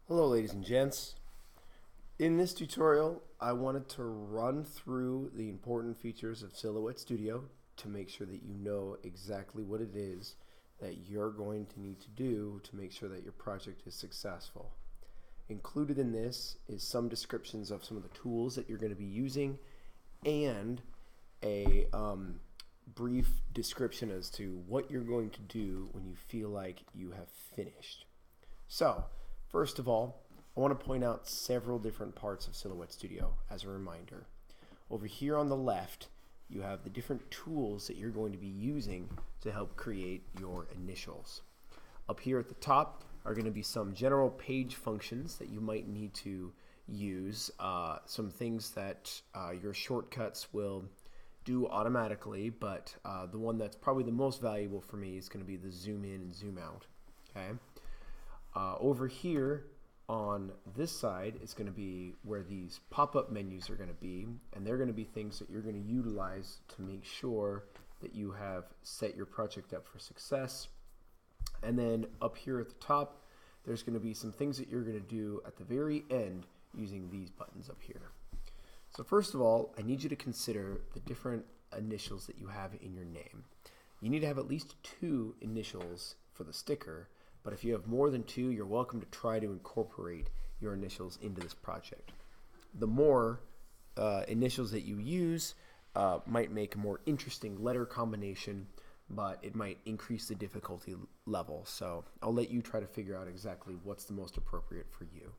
Hello ladies and gents. In this tutorial, I wanted to run through the important features of Silhouette Studio to make sure that you know exactly what it is that you're going to need to do to make sure that your project is successful. Included in this is some descriptions of some of the tools that you're going to be using and a brief description as to what you're going to do when you feel like you have finished. So, first of all, I want to point out several different parts of Silhouette Studio as a reminder. Over here on the left, you have the different tools that you're going to be using to help create your initials. Up here at the top are going to be some general page functions that you might need to use, some things that your shortcuts will do automatically, but the one that's probably the most valuable for me is going to be the zoom in and zoom out. Okay. Over here on this side is going to be where these pop-up menus are going to be, and they're going to be things that you're going to utilize to make sure that you have set your project up for success. And then up here at the top, there's going to be some things that you're going to do at the very end using these buttons up here. So first of all, I need you to consider the different initials that you have in your name. You need to have at least 2 initials for the sticker, but if you have more than 2, you're welcome to try to incorporate your initials into this project. The more initials that you use might make a more interesting letter combination, but it might increase the difficulty level. So I'll let you try to figure out exactly what's the most appropriate for you.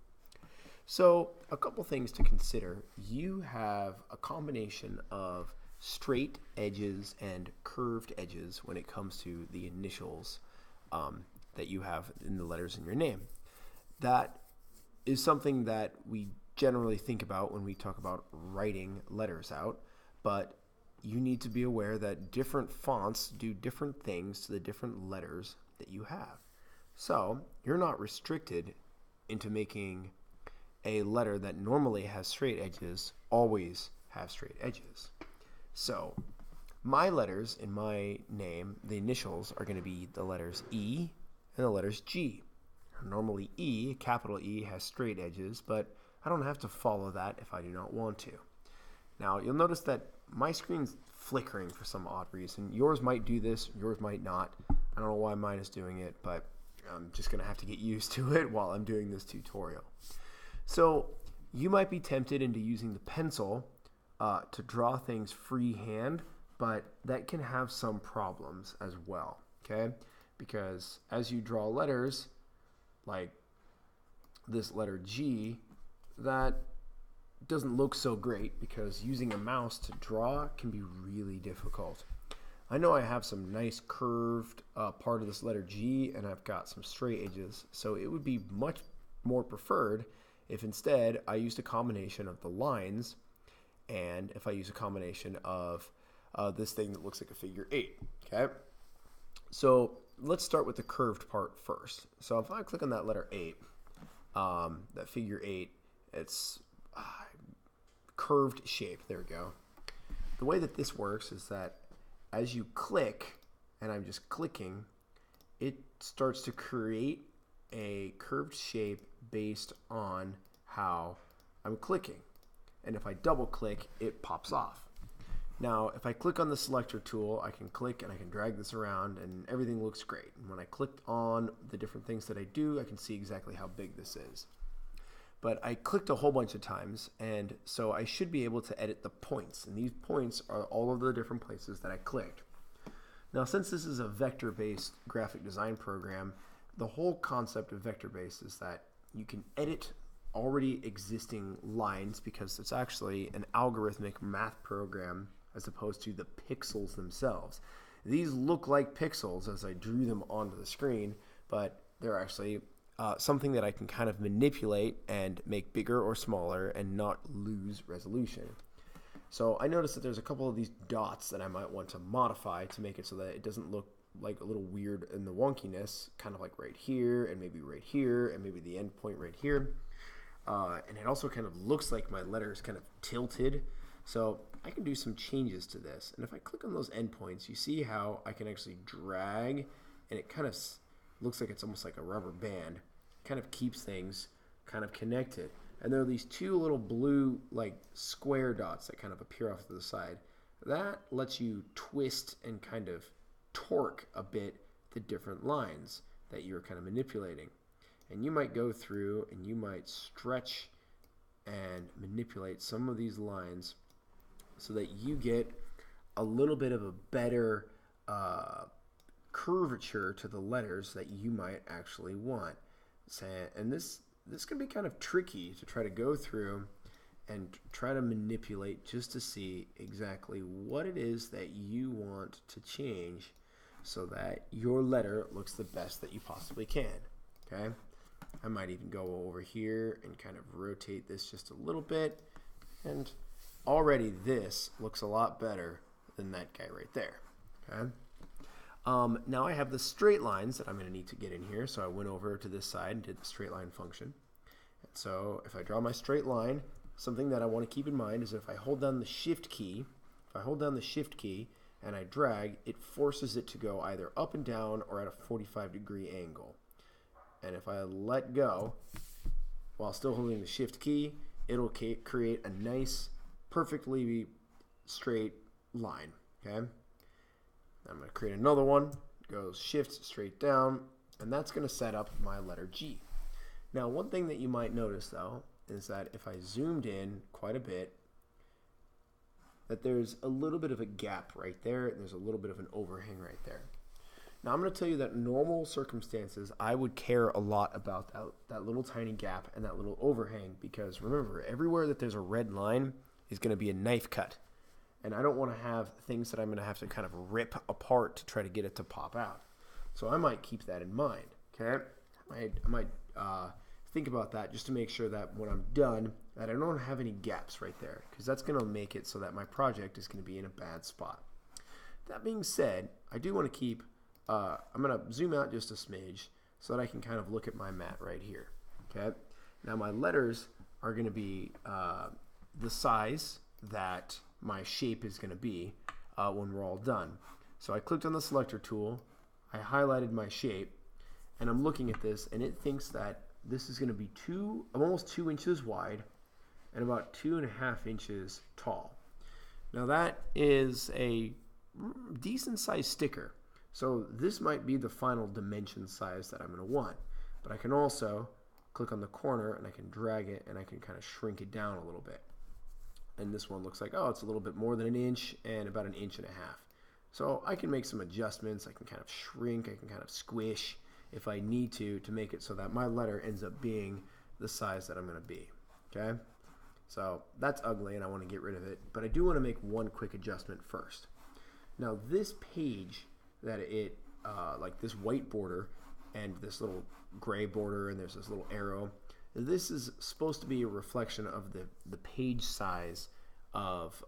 So a couple things to consider. You have a combination of straight edges and curved edges when it comes to the initials that you have in the letters in your name. That is something that we generally think about when we talk about writing letters out, but you need to be aware that different fonts do different things to the different letters that you have. So you're not restricted into making a letter that normally has straight edges always have straight edges. So my letters in my name, the initials, are going to be the letters E and the letters G. Normally E, capital E, has straight edges, but I don't have to follow that if I do not want to. Now you'll notice that my screen's flickering for some odd reason. Yours might do this, yours might not. I don't know why mine is doing it, but I'm just going to have to get used to it while I'm doing this tutorial. So you might be tempted into using the pencil to draw things freehand, but that can have some problems as well, okay? Because as you draw letters, like this letter G, that doesn't look so great because using a mouse to draw can be really difficult. I know I have some nice curved part of this letter G, and I've got some straight edges, so it would be much more preferred if instead I used a combination of the lines, and if I use a combination of this thing that looks like a figure 8, okay? So let's start with the curved part first. So if I click on that letter 8, that figure 8, it's curved shape. There we go. The way that this works is that as you click, and I'm just clicking, it starts to create a curved shape based on how I'm clicking. And if I double click, it pops off. Now, if I click on the selector tool, I can click and I can drag this around and everything looks great. And when I click on the different things that I do, I can see exactly how big this is. But I clicked a whole bunch of times, and so I should be able to edit the points. And these points are all of the different places that I clicked. Now, since this is a vector-based graphic design program, the whole concept of vector-based is that you can edit already existing lines because it's actually an algorithmic math program as opposed to the pixels themselves. These look like pixels as I drew them onto the screen, but they're actually something that I can kind of manipulate and make bigger or smaller and not lose resolution. So I noticed that there's a couple of these dots that I might want to modify to make it so that it doesn't look like a little weird in the wonkiness, kind of like right here and maybe right here and maybe the end point right here. And it also kind of looks like my letter is kind of tilted. So I can do some changes to this. And if I click on those endpoints, you see how I can actually drag, and it kind of looks like it's almost like a rubber band. It kind of keeps things kind of connected. And there are these two little blue like square dots that kind of appear off to the side. That lets you twist and kind of torque a bit the different lines that you're kind of manipulating. And you might go through and you might stretch and manipulate some of these lines so that you get a little bit of a better curvature to the letters that you might actually want. And this can be kind of tricky to try to go through and try to manipulate just to see exactly what it is that you want to change so that your letter looks the best that you possibly can. Okay? I might even go over here and kind of rotate this just a little bit, and already this looks a lot better than that guy right there. Okay? Now I have the straight lines that I'm going to need to get in here, so I went over to this side and did the straight line function. And so if I draw my straight line, something that I want to keep in mind is if I hold down the shift key, and I drag, it forces it to go either up and down or at a 45-degree angle. And if I let go while still holding the shift key, it'll create a nice, perfectly straight line. Okay? I'm going to create another one. It goes shift straight down, and that's going to set up my letter G. Now, one thing that you might notice, though, is that if I zoomed in quite a bit, that there's a little bit of a gap right there, and there's a little bit of an overhang right there. Now, I'm going to tell you that in normal circumstances, I would care a lot about that little tiny gap and that little overhang, because remember, everywhere that there's a red line is going to be a knife cut. And I don't want to have things that I'm going to have to kind of rip apart to try to get it to pop out. So I might keep that in mind, okay? I might think about that just to make sure that when I'm done, that I don't have any gaps right there, because that's going to make it so that my project is going to be in a bad spot. That being said, I do want to keep, I'm going to zoom out just a smidge so that I can kind of look at my mat right here, okay? Now my letters are going to be the size that my shape is going to be when we're all done. So I clicked on the selector tool, I highlighted my shape, and I'm looking at this, and it thinks that this is going to be almost 2 inches wide and about 2.5 inches tall. Now that is a decent sized sticker. So this might be the final dimension size that I'm going to want. But I can also click on the corner and I can drag it and I can kind of shrink it down a little bit. And this one looks like, oh, it's a little bit more than 1 inch and about 1.5 inches. So I can make some adjustments. I can kind of shrink, I can kind of squish if I need to make it so that my letter ends up being the size that I'm going to be. Okay? So that's ugly and I want to get rid of it, but I do want to make one quick adjustment first. Now this page that it, like this white border and this little gray border and there's this little arrow, this is supposed to be a reflection of the page size of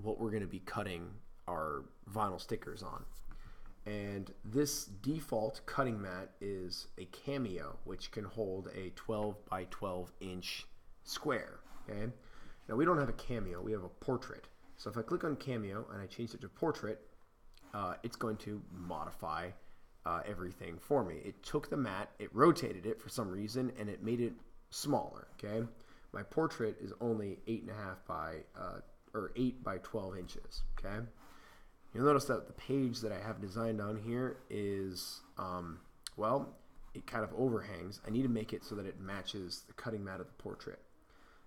what we're going to be cutting our vinyl stickers on. And this default cutting mat is a Cameo, which can hold a 12 by 12 inch square. Okay. Now we don't have a Cameo, we have a Portrait. So if I click on Cameo and I change it to Portrait, it's going to modify everything for me. It took the mat, it rotated it for some reason, and it made it smaller. Okay. My Portrait is only 8 by 12 inches. Okay. You'll notice that the page that I have designed on here is, well, it kind of overhangs. I need to make it so that it matches the cutting mat of the Portrait.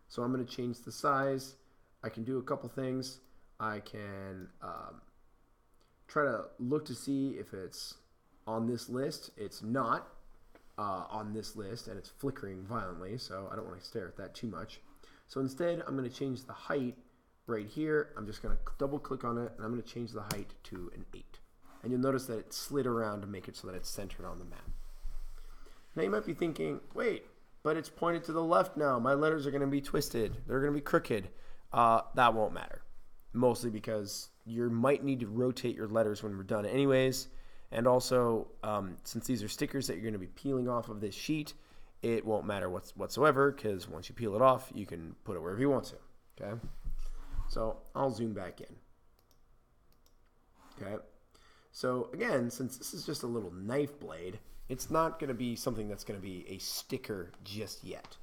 So I'm going to change the size. I can do a couple things. I can try to look to see if it's on this list. It's not on this list, and it's flickering violently, so I don't want to stare at that too much. So instead, I'm going to change the height right here. I'm just going to double click on it, and I'm going to change the height to an 8. And you'll notice that it slid around to make it so that it's centered on the map. Now you might be thinking, wait, but it's pointed to the left now. My letters are going to be twisted. They're going to be crooked. That won't matter. Mostly because you might need to rotate your letters when we're done anyways. And also, since these are stickers that you're going to be peeling off of this sheet, it won't matter whatsoever, because once you peel it off, you can put it wherever you want to. Okay? So I'll zoom back in. Okay. So again, since this is just a little knife blade, it's not going to be something that's going to be a sticker just yet.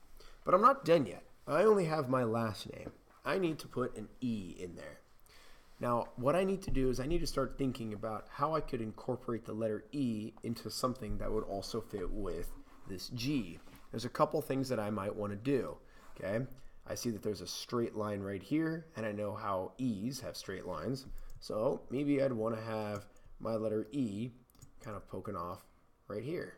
But I'm not done yet. I only have my last name. I need to put an E in there. Now, what I need to do is I need to start thinking about how I could incorporate the letter E into something that would also fit with this G. There's a couple things that I might want to do, okay? I see that there's a straight line right here, and I know how E's have straight lines. So maybe I'd want to have my letter E kind of poking off right here.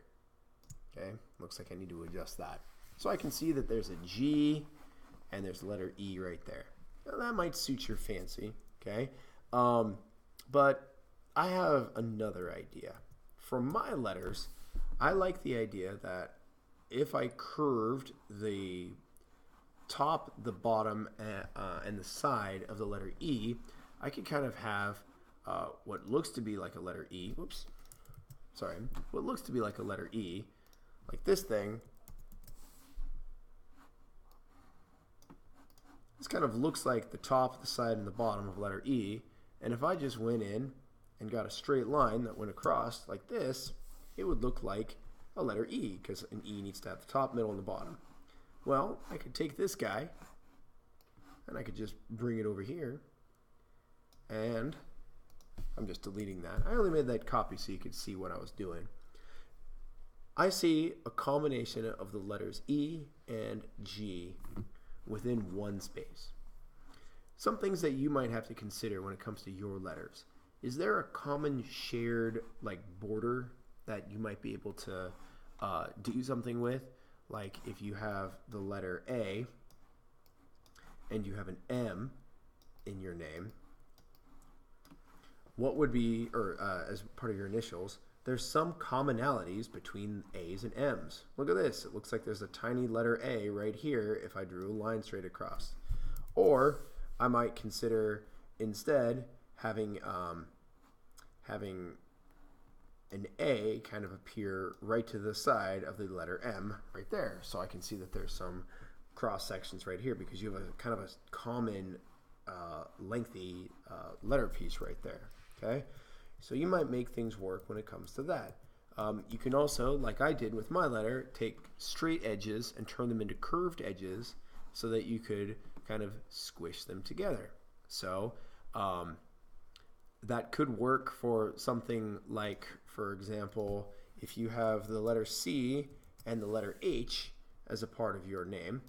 Okay, looks like I need to adjust that. So I can see that there's a G and there's the letter E right there. Now that might suit your fancy, okay? But I have another idea. For my letters, I like the idea that if I curved the top, the bottom, and the side of the letter E, I could kind of have what looks to be like a letter E. Whoops. Sorry. What looks to be like a letter E, like this thing. This kind of looks like the top, the side, and the bottom of letter E. And if I just went in and got a straight line that went across like this, it would look like a letter E, because an E needs to have the top, middle, and the bottom. Well, I could take this guy and I could just bring it over here, and I'm just deleting that. I only made that copy so you could see what I was doing. I see a combination of the letters E and G within one space. Some things that you might have to consider when it comes to your letters. Is there a common shared like border that you might be able to do something with? Like if you have the letter A and you have an M in your name, what would be, or as part of your initials, there's some commonalities between A's and M's. Look at this. It looks like there's a tiny letter A right here if I drew a line straight across. Or I might consider instead having an A kind of appear right to the side of the letter M right there. So I can see that there's some cross sections right here because you have a kind of a common lengthy letter piece right there. Okay, so you might make things work when it comes to that. You can also, like I did with my letter, take straight edges and turn them into curved edges so that you could kind of squish them together. So that could work for something like, for example, if you have the letter C and the letter H as a part of your name,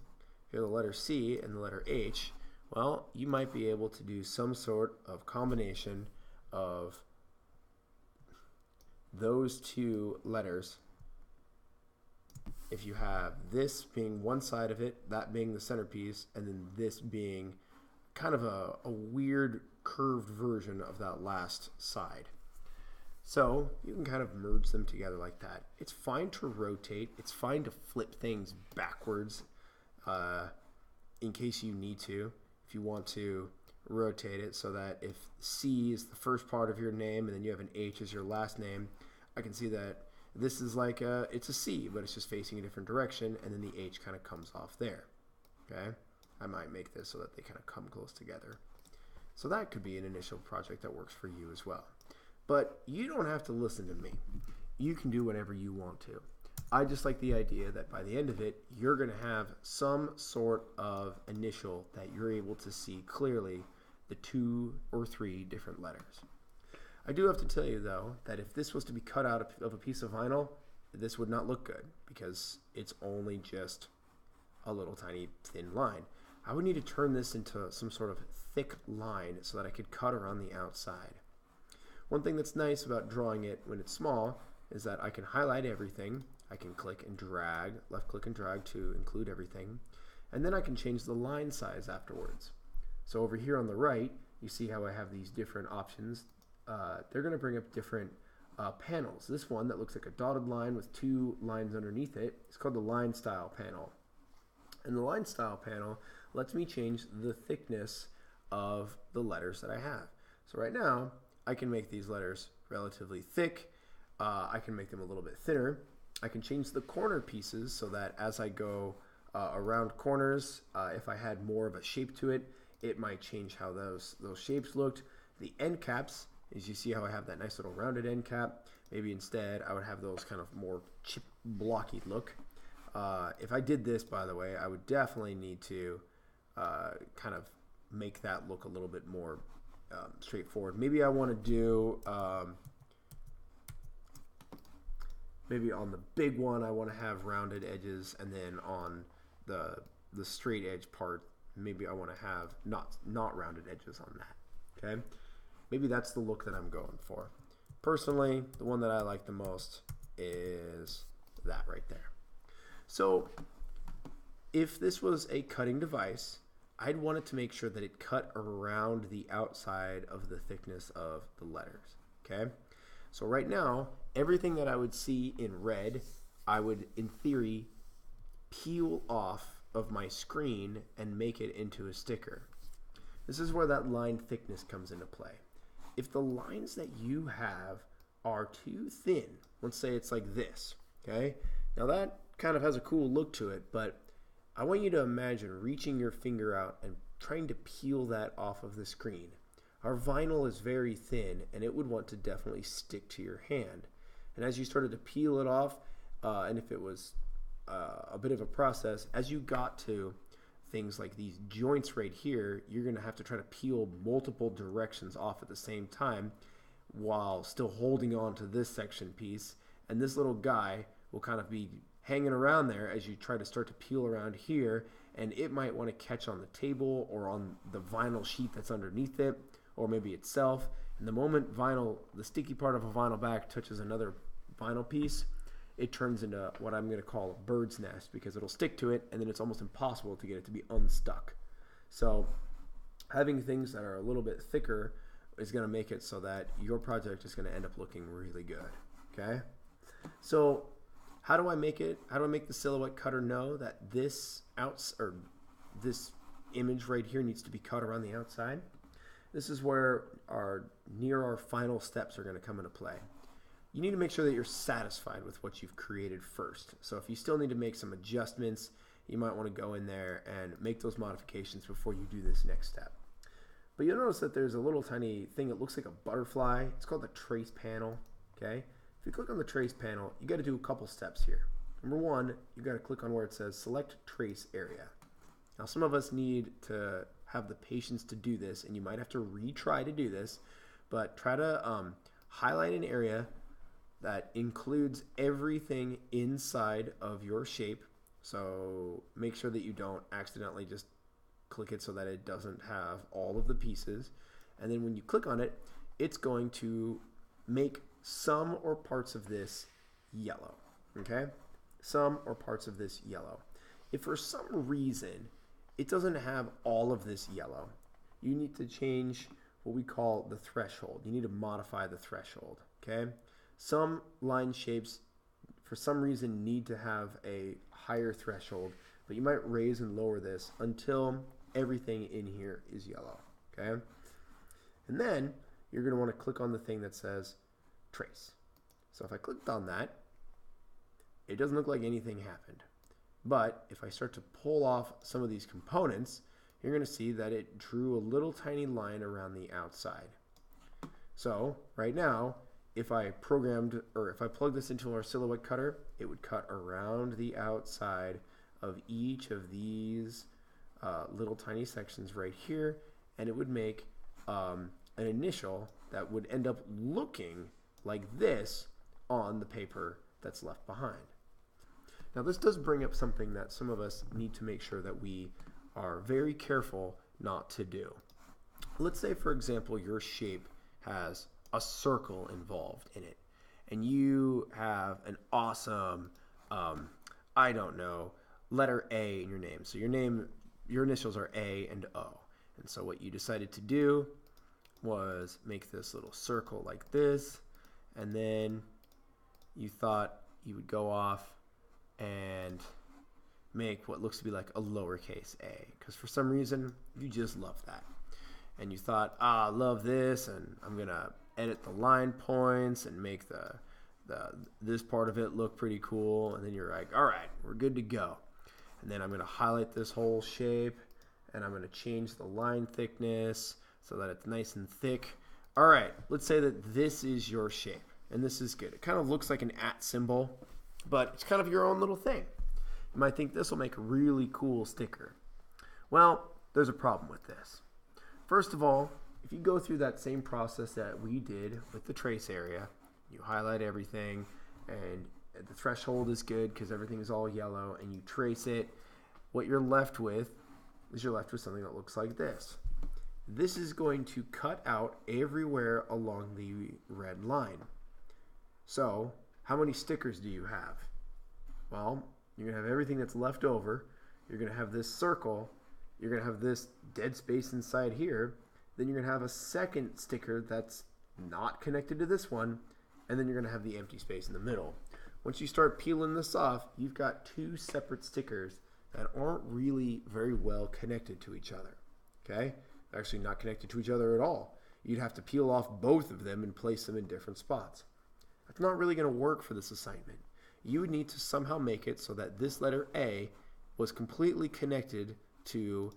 you have the letter C and the letter H, well, you might be able to do some sort of combination of those two letters. If you have this being one side of it, that being the centerpiece, and then this being kind of a weird curved version of that last side. So you can kind of merge them together like that. It's fine to rotate. It's fine to flip things backwards in case you need to. If you want to rotate it so that if C is the first part of your name and then you have an H as your last name, I can see that this is like it's a C, but it's just facing a different direction, and then the H kind of comes off there. Okay, I might make this so that they kind of come close together. So that could be an initial project that works for you as well. But you don't have to listen to me. You can do whatever you want to. I just like the idea that by the end of it, you're going to have some sort of initial that you're able to see clearly the 2 or 3 different letters. I do have to tell you, though, that if this was to be cut out of a piece of vinyl, this would not look good because it's only just a little tiny thin line. I would need to turn this into some sort of thick line so that I could cut around the outside. One thing that's nice about drawing it when it's small is that I can highlight everything. I can click and drag, left click and drag to include everything. And then I can change the line size afterwards. So over here on the right, you see how I have these different options. They're going to bring up different panels. This one that looks like a dotted line with 2 lines underneath it is called the line style panel. And the line style panel lets me change the thickness of the letters that I have. So right now, I can make these letters relatively thick. I can make them a little bit thinner. I can change the corner pieces so that as I go around corners, if I had more of a shape to it, it might change how those shapes looked. The end caps, as you see how I have that nice little rounded end cap, maybe instead I would have those kind of more chip blocky look. if I did this, by the way, I would definitely need to kind of make that look a little bit more straightforward. Maybe I want to do, maybe on the big one, I want to have rounded edges, and then on the straight edge part, maybe I want to have not rounded edges on that. Okay, maybe that's the look that I'm going for. Personally, the one that I like the most is that right there. So if this was a cutting device, I'd want it to make sure that it cut around the outside of the thickness of the letters. Okay, so right now, everything that I would see in red, I would, in theory, peel off of my screen and make it into a sticker. This is where that line thickness comes into play. If the lines that you have are too thin, let's say it's like this, okay? Now that kind of has a cool look to it, but I want you to imagine reaching your finger out and trying to peel that off of the screen. Our vinyl is very thin, and it would want to definitely stick to your hand. And as you started to peel it off, and if it was a bit of a process, as you got to things like these joints right here, you're going to have to try to peel multiple directions off at the same time while still holding on to this section piece. And this little guy will kind of be hanging around there as you try to start to peel around here, and it might want to catch on the table or on the vinyl sheet that's underneath it, or maybe itself. And the moment the sticky part of a vinyl back touches another vinyl piece, it turns into what I'm going to call a bird's nest, because it'll stick to it and then it's almost impossible to get it to be unstuck. So having things that are a little bit thicker is going to make it so that your project is going to end up looking really good. Okay? So how do I make the Silhouette Cutter know that this image right here needs to be cut around the outside? This is where our final steps are going to come into play. You need to make sure that you're satisfied with what you've created first. So if you still need to make some adjustments, you might want to go in there and make those modifications before you do this next step. But you'll notice that there's a little tiny thing that looks like a butterfly. It's called the trace panel. Okay? If you click on the trace panel, you got to do a couple steps here. Number one, you got to click on where it says select trace area. Now some of us need to have the patience to do this, and you might have to retry to do this, but try to highlight an area that includes everything inside of your shape. So make sure that you don't accidentally just click it so that it doesn't have all of the pieces. And then when you click on it, it's going to make some or parts of this yellow. Okay? Some or parts of this yellow. If for some reason it doesn't have all of this yellow, you need to change what we call the threshold. You need to modify the threshold. Okay? Some line shapes, for some reason, need to have a higher threshold, but you might raise and lower this until everything in here is yellow, okay? And then you're going to want to click on the thing that says trace. So if I clicked on that, it doesn't look like anything happened. But if I start to pull off some of these components, you're going to see that it drew a little tiny line around the outside. So right now, if I plug this into our Silhouette Cutter, it would cut around the outside of each of these little tiny sections right here, and it would make an initial that would end up looking like this on the paper that's left behind. Now this does bring up something that some of us need to make sure that we are very careful not to do. Let's say, for example, your shape has a circle involved in it, and you have an awesome, I don't know, letter A in your name. So your initials are A and O. And so what you decided to do was make this little circle like this, and then you thought you would go off and make what looks to be like a lowercase a, because for some reason you just love that. And you thought, I love this, and I'm going to edit the line points and make this part of it look pretty cool. And then you're like, all right, we're good to go. And then I'm going to highlight this whole shape, and I'm going to change the line thickness so that it's nice and thick. All right, let's say that this is your shape, and this is good. It kind of looks like an @ symbol, but it's kind of your own little thing. You might think this will make a really cool sticker. Well, there's a problem with this. First of all, if you go through that same process that we did with the trace area, you highlight everything and the threshold is good because everything is all yellow, and you trace it, what you're left with is something that looks like this. This is going to cut out everywhere along the red line. So, how many stickers do you have? Well, you're going to have everything that's left over. You're going to have this circle. You're going to have this dead space inside here. Then you're going to have a second sticker that's not connected to this one. And then you're going to have the empty space in the middle. Once you start peeling this off, you've got two separate stickers that aren't really very well connected to each other. Okay? They're actually not connected to each other at all. You'd have to peel off both of them and place them in different spots. That's not really going to work for this assignment. You would need to somehow make it so that this letter A was completely connected to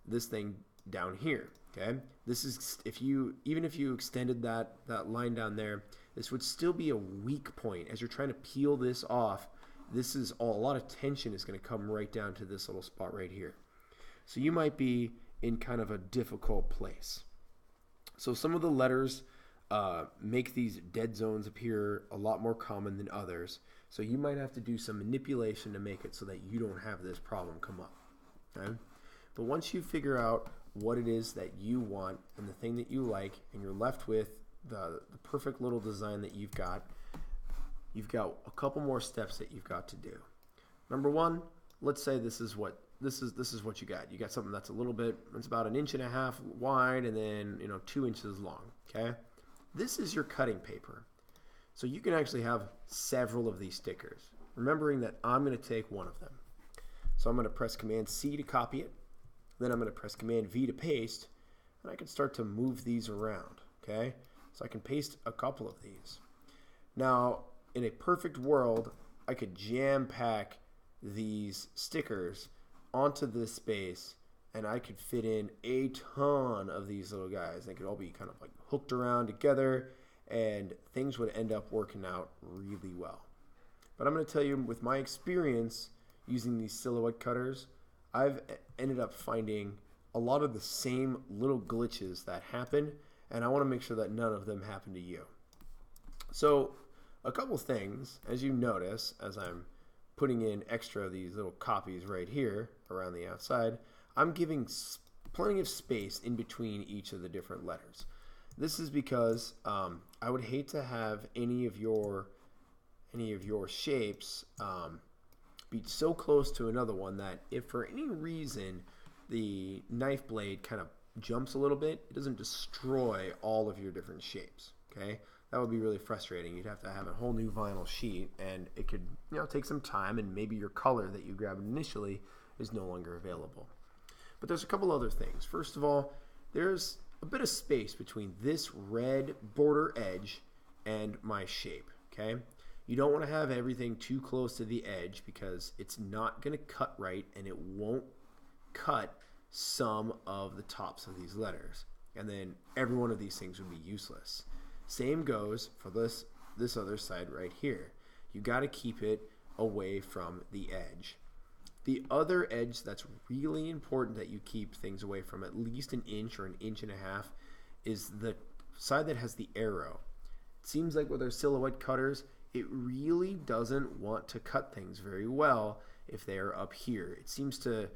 this thing down here. Okay, this is even if you extended that line down there, this would still be a weak point as you're trying to peel this off. This is a lot of tension is going to come right down to this little spot right here. So you might be in kind of a difficult place. So some of the letters make these dead zones appear a lot more common than others. So you might have to do some manipulation to make it so that you don't have this problem come up. Okay? But once you figure out what it is that you want and the thing that you like, and you're left with the perfect little design that you've got a couple more steps that you've got to do. Number one, let's say this is what you got. You got something that's it's about 1.5 inches wide and then 2 inches long. Okay, this is your cutting paper, so you can actually have several of these stickers. Remembering that I'm going to take one of them, so I'm going to press Command C to copy it. Then I'm going to press Command V to paste, and I can start to move these around. Okay, so I can paste a couple of these. Now, in a perfect world, I could jam pack these stickers onto this space, and I could fit in a ton of these little guys. They could all be kind of like hooked around together, and things would end up working out really well. But I'm going to tell you, with my experience using these silhouette cutters, I've ended up finding a lot of the same little glitches that happen, and I want to make sure that none of them happen to you. So a couple things, as you notice, as I'm putting in extra of these little copies right here around the outside, I'm giving plenty of space in between each of the different letters. This is because I would hate to have any of your shapes be so close to another one that if for any reason the knife blade kind of jumps a little bit, it doesn't destroy all of your different shapes. Okay, that would be really frustrating. You'd have to have a whole new vinyl sheet, and it could take some time, and maybe your color that you grabbed initially is no longer available. But there's a couple other things. First of all, there's a bit of space between this red border edge and my shape. Okay, you don't want to have everything too close to the edge because it's not going to cut right, and it won't cut some of the tops of these letters, and then every one of these things would be useless. Same goes for this other side right here. You got to keep it away from the edge. The other edge that's really important that you keep things away from, at least 1 inch or 1.5 inches, is the side that has the arrow. It seems like with our silhouette cutters, it really doesn't want to cut things very well if they are up here. It seems to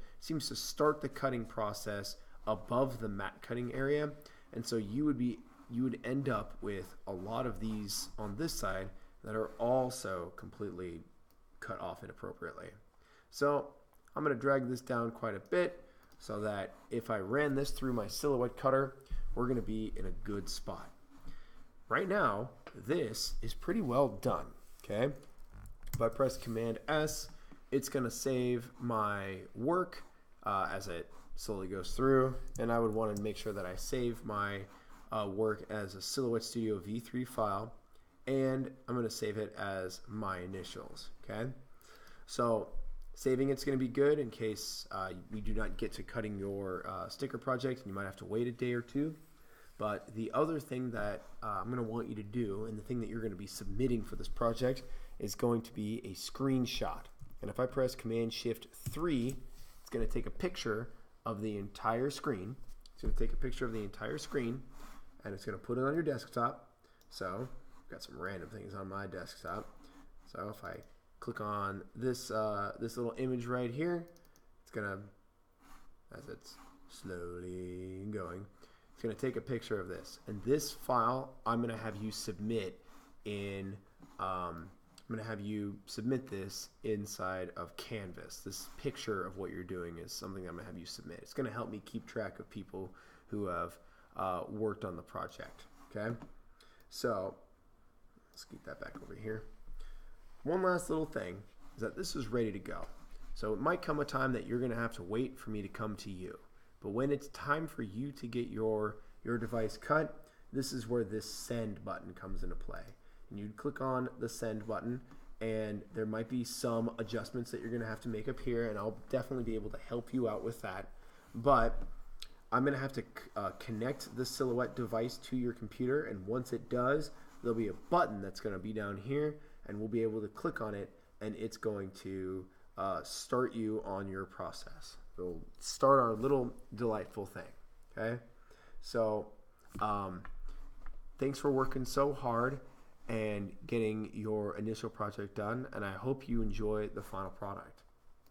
start the cutting process above the mat cutting area, and so you would end up with a lot of these on this side that are also completely cut off inappropriately. So I'm going to drag this down quite a bit so that if I ran this through my silhouette cutter, we're going to be in a good spot. Right now, this is pretty well done. Okay, if I press Command S, it's going to save my work as it slowly goes through, and I would want to make sure that I save my work as a Silhouette Studio V3 file, and I'm going to save it as my initials. Okay, so saving it's going to be good in case we do not get to cutting your sticker project and you might have to wait a day or two. But the other thing that I'm going to want you to do, and the thing that you're going to be submitting for this project, is going to be a screenshot. And if I press Command-Shift-3, it's going to take a picture of the entire screen. It's going to take a picture of the entire screen, and it's going to put it on your desktop. So I've got some random things on my desktop. So if I click on this this little image right here, it's going to, as it's slowly going, it's going to take a picture of this. And this file, I'm going to have you submit in, I'm going to have you submit this inside of Canvas. This picture of what you're doing is something I'm going to have you submit. It's going to help me keep track of people who have worked on the project. Okay, so let's keep that back over here. One last little thing is that this is ready to go. So it might come a time that you're going to have to wait for me to come to you. But when it's time for you to get your device cut, this is where this send button comes into play. And you'd click on the send button, and there might be some adjustments that you're going to have to make up here, and I'll definitely be able to help you out with that. But I'm going to have to connect the Silhouette device to your computer, and once it does, there'll be a button that's going to be down here, and we'll be able to click on it, and it's going to start you on your process. It'll start our little delightful thing. Okay, so thanks for working so hard and getting your initial project done, and I hope you enjoy the final product.